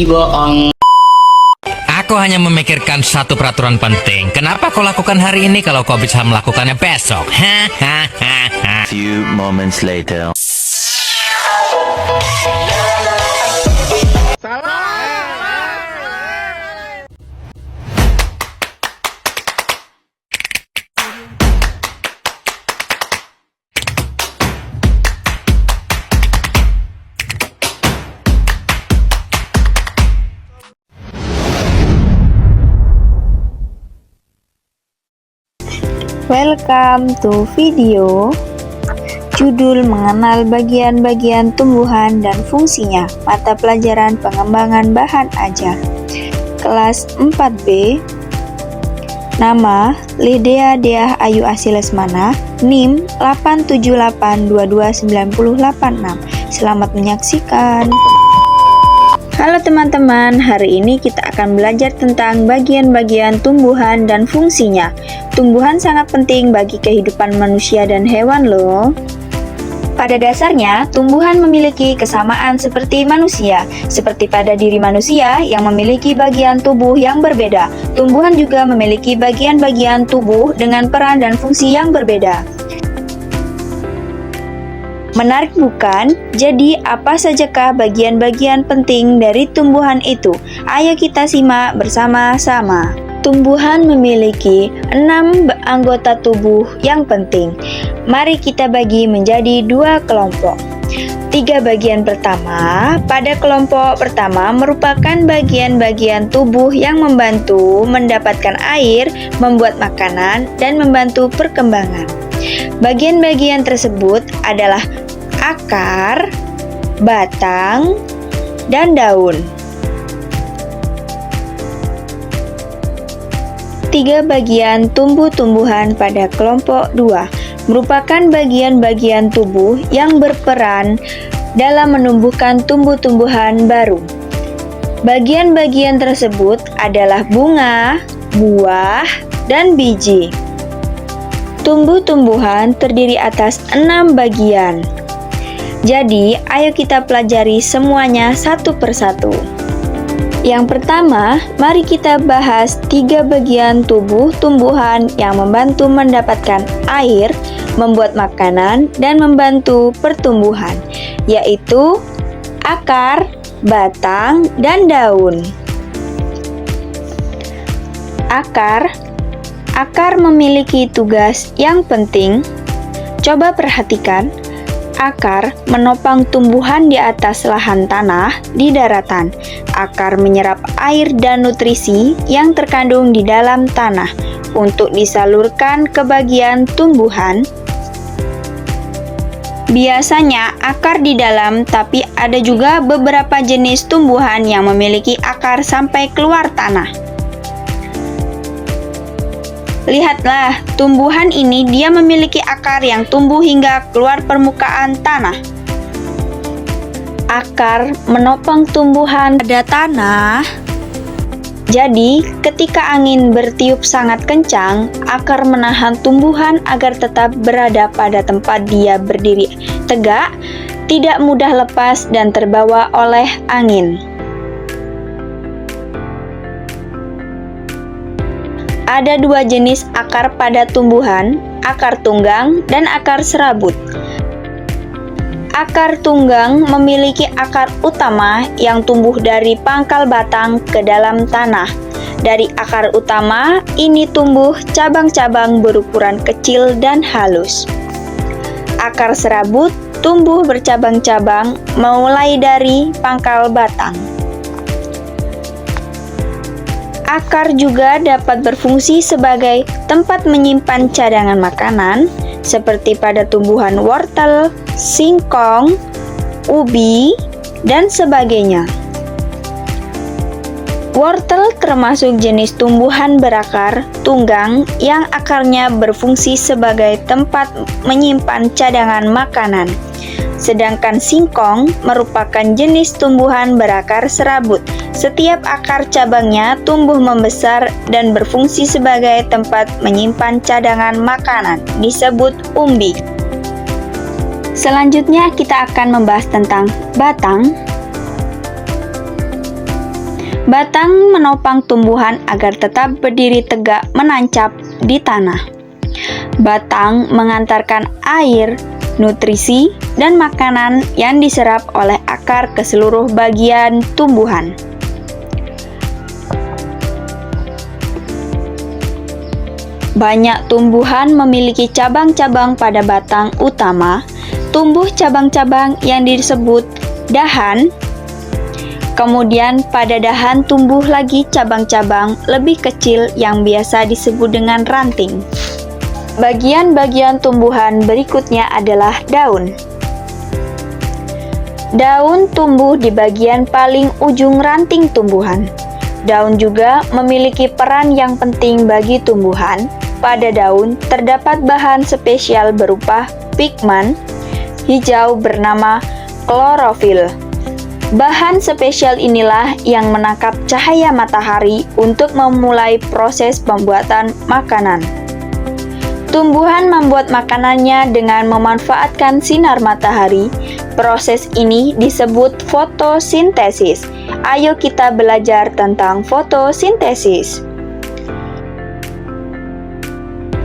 bohong. Aku hanya memikirkan satu peraturan penting. Kenapa kau lakukan hari ini kalau kau bisa melakukannya besok? Few moments later. Welcome to video judul mengenal bagian-bagian tumbuhan dan fungsinya, mata pelajaran pengembangan bahan ajar kelas 4B. Nama Lidea Deah Ayu Asih Lesmana, NIM 878229086. Selamat menyaksikan. Halo teman-teman, hari ini kita akan belajar tentang bagian-bagian tumbuhan dan fungsinya. Tumbuhan sangat penting bagi kehidupan manusia dan hewan loh. Pada dasarnya, tumbuhan memiliki kesamaan seperti manusia. Seperti pada diri manusia yang memiliki bagian tubuh yang berbeda, tumbuhan juga memiliki bagian-bagian tubuh dengan peran dan fungsi yang berbeda. Menarik bukan? Jadi apa sajakah bagian-bagian penting dari tumbuhan itu? Ayo kita simak bersama-sama. Tumbuhan memiliki 6 anggota tubuh yang penting. Mari kita bagi menjadi 2 kelompok. 3 bagian pertama, pada kelompok pertama merupakan bagian-bagian tubuh yang membantu mendapatkan air, membuat makanan, dan membantu perkembangan. Bagian-bagian tersebut adalah akar, batang, dan daun. 3 bagian tumbuh-tumbuhan pada kelompok 2 merupakan bagian-bagian tubuh yang berperan dalam menumbuhkan tumbuh-tumbuhan baru. Bagian-bagian tersebut adalah bunga, buah, dan biji. Tumbuh-tumbuhan terdiri atas 6 bagian. Jadi, ayo kita pelajari semuanya satu persatu. Yang pertama, mari kita bahas 3 bagian tubuh tumbuhan yang membantu mendapatkan air, membuat makanan, dan membantu pertumbuhan, yaitu akar, batang, dan daun. Akar memiliki tugas yang penting. Coba perhatikan. Akar menopang tumbuhan di atas lahan tanah di daratan. Akar menyerap air dan nutrisi yang terkandung di dalam tanah untuk disalurkan ke bagian tumbuhan. Biasanya akar di dalam, tapi ada juga beberapa jenis tumbuhan yang memiliki akar sampai keluar tanah. Lihatlah, tumbuhan ini dia memiliki akar yang tumbuh hingga keluar permukaan tanah. Akar menopang tumbuhan pada tanah. Jadi, ketika angin bertiup sangat kencang, akar menahan tumbuhan agar tetap berada pada tempat dia berdiri tegak, tidak mudah lepas dan terbawa oleh angin. Ada 2 jenis akar pada tumbuhan, akar tunggang dan akar serabut. Akar tunggang memiliki akar utama yang tumbuh dari pangkal batang ke dalam tanah. Dari akar utama, ini tumbuh cabang-cabang berukuran kecil dan halus. Akar serabut tumbuh bercabang-cabang mulai dari pangkal batang. Akar juga dapat berfungsi sebagai tempat menyimpan cadangan makanan, seperti pada tumbuhan wortel, singkong, ubi, dan sebagainya. Wortel termasuk jenis tumbuhan berakar tunggang yang akarnya berfungsi sebagai tempat menyimpan cadangan makanan. Sedangkan singkong merupakan jenis tumbuhan berakar serabut. Setiap akar cabangnya tumbuh membesar dan berfungsi sebagai tempat menyimpan cadangan makanan, disebut umbi. Selanjutnya kita akan membahas tentang batang. Batang menopang tumbuhan agar tetap berdiri tegak menancap di tanah. Batang mengantarkan air, nutrisi, dan makanan yang diserap oleh akar ke seluruh bagian tumbuhan. Banyak tumbuhan memiliki cabang-cabang pada batang utama, tumbuh cabang-cabang yang disebut dahan. Kemudian pada dahan tumbuh lagi cabang-cabang lebih kecil yang biasa disebut dengan ranting. Bagian-bagian tumbuhan berikutnya adalah daun. Daun tumbuh di bagian paling ujung ranting tumbuhan. Daun juga memiliki peran yang penting bagi tumbuhan. Pada daun terdapat bahan spesial berupa pigmen hijau bernama klorofil. Bahan spesial inilah yang menangkap cahaya matahari untuk memulai proses pembuatan makanan. Tumbuhan membuat makanannya dengan memanfaatkan sinar matahari. Proses ini disebut fotosintesis. Ayo kita belajar tentang fotosintesis.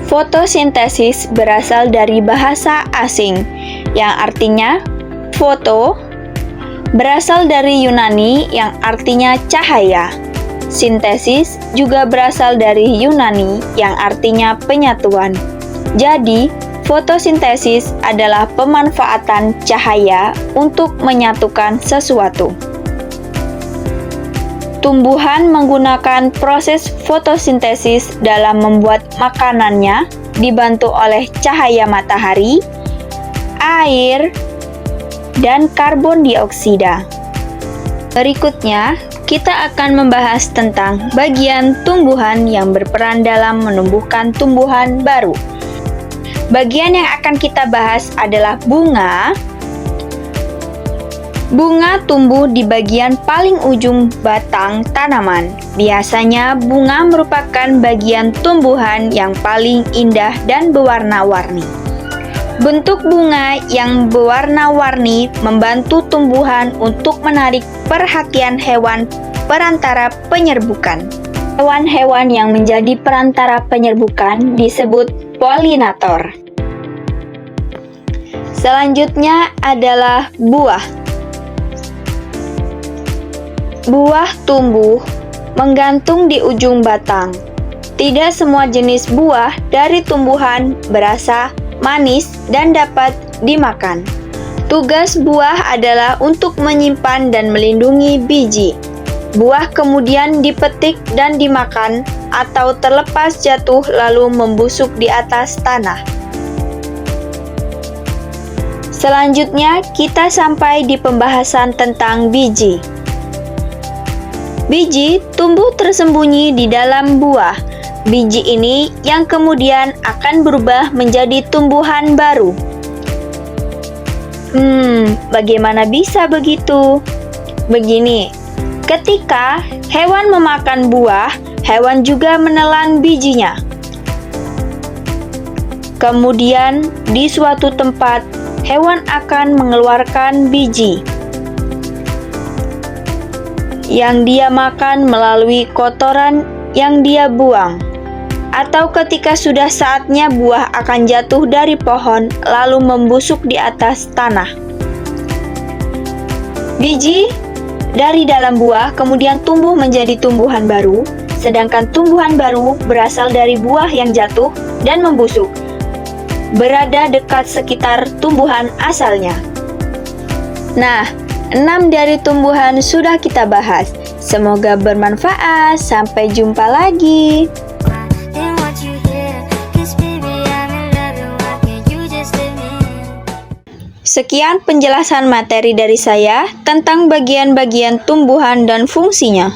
Fotosintesis berasal dari bahasa asing yang artinya foto, berasal dari Yunani yang artinya cahaya. Sintesis juga berasal dari Yunani yang artinya penyatuan. Jadi, fotosintesis adalah pemanfaatan cahaya untuk menyatukan sesuatu. Tumbuhan menggunakan proses fotosintesis dalam membuat makanannya, dibantu oleh cahaya matahari, air, dan karbon dioksida. Berikutnya, kita akan membahas tentang bagian tumbuhan yang berperan dalam menumbuhkan tumbuhan baru. Bagian yang akan kita bahas adalah bunga. Bunga tumbuh di bagian paling ujung batang tanaman. Biasanya bunga merupakan bagian tumbuhan yang paling indah dan berwarna-warni. Bentuk bunga yang berwarna-warni membantu tumbuhan untuk menarik perhatian hewan perantara penyerbukan. Hewan-hewan yang menjadi perantara penyerbukan disebut polinator. Selanjutnya adalah buah. Buah tumbuh menggantung di ujung batang. Tidak semua jenis buah dari tumbuhan berasa manis dan dapat dimakan. Tugas buah adalah untuk menyimpan dan melindungi biji. Buah kemudian dipetik dan dimakan atau terlepas jatuh lalu membusuk di atas tanah. Selanjutnya kita sampai di pembahasan tentang biji. Biji tumbuh tersembunyi di dalam buah. Biji ini yang kemudian akan berubah menjadi tumbuhan baru. Bagaimana bisa begitu? Begini, ketika hewan memakan buah, hewan juga menelan bijinya. Kemudian, di suatu tempat, hewan akan mengeluarkan biji yang dia makan melalui kotoran yang dia buang. Atau ketika sudah saatnya buah akan jatuh dari pohon lalu membusuk di atas tanah. Biji dari dalam buah kemudian tumbuh menjadi tumbuhan baru, sedangkan tumbuhan baru berasal dari buah yang jatuh dan membusuk, berada dekat sekitar tumbuhan asalnya. Nah, 6 dari tumbuhan sudah kita bahas. Semoga bermanfaat. Sampai jumpa lagi. Sekian penjelasan materi dari saya tentang bagian-bagian tumbuhan dan fungsinya.